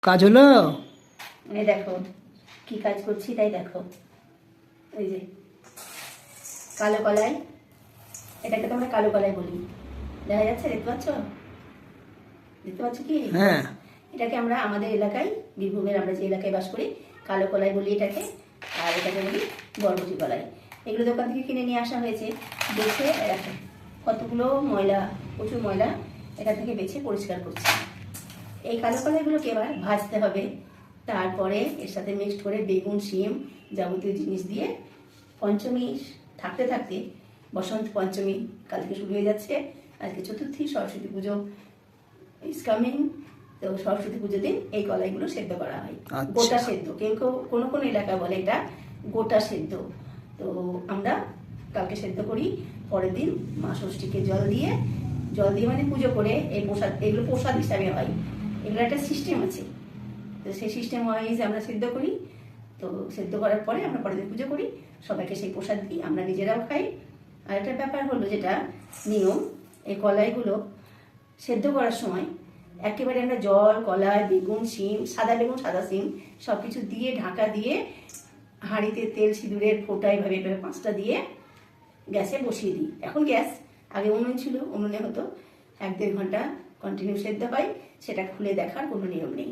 কাজ হলো? এই দেখো কি কাজ করছি তাই দেখো। এই যে কালো কলাই, এটাকে তো আমরা কালো কলাই বলি। দেখা যাচ্ছে, দেখতে পাচ্ছ? দেখতে পাচ্ছ কি? হ্যাঁ। এটাকে আমরা আমাদের এলাকায়, বীরভূমের আমরা যে এলাকায় বাস করি, কালো কলাই বলি এটাকে। আর এটাকে বলি বরবটি কলাই। এগুলো দোকান থেকে কিনে নিয়ে আসা হয়েছে। বেছে কতগুলো ময়লা, প্রচুর ময়লা এটা থেকে বেছে পরিষ্কার করছি। এই কালো কলাইগুলোকে এবার ভাজতে হবে। তারপরে এর সাথে মিক্সড করে বেগুন, শিম, যাবতীয় জিনিস দিয়ে পঞ্চমী থাকতে থাকতে, বসন্ত পঞ্চমী কাল থেকে শুরু হয়ে যাচ্ছে, আজকে চতুর্থী, সরস্বতী পুজো ইজ কামিং। তো সরস্বতী পুজোর দিন এই কলাইগুলো সেদ্ধ করা হয়। আচ্ছা। গোটা সেদ্ধ, কেউ কেউ কোনো কোনো এলাকা বলে এটা গোটা সেদ্ধ। তো আমরা কালকে সেদ্ধ করি, পরের দিন মা ষষ্ঠীকে জল দিয়ে মানে পুজো করে এই প্রসাদ, এগুলো প্রসাদ হিসাবে হয়। এগুলো একটা সিস্টেম আছে, তো সেই সিস্টেম ওয়াইজ আমরা সেদ্ধ করি। তো সেদ্ধ করার পরে আমরা পরের দিন পুজো করি, সবাইকে সেই প্রসাদ দিই, আমরা নিজেরাও খাই। আর একটা ব্যাপার হলো যেটা নিয়ম, এই কলাইগুলো সেদ্ধ করার সময় একেবারে আমরা জল, কলাই, বেগুন, শিম, সাদা বেগুন, সাদা শিম সব কিছু দিয়ে ঢাকা দিয়ে হাঁড়িতে তেল সিঁদুরের ফোঁটা এভাবে এভাবে 5টা দিয়ে গ্যাসে বসিয়ে দিই। এখন গ্যাস, আগে উনুন ছিল, উনুনে হতো 1-1.5 ঘন্টা কন্টিনিউ সেদ্ধ হয়, সেটা খুলে দেখার কোনো নিয়ম নেই।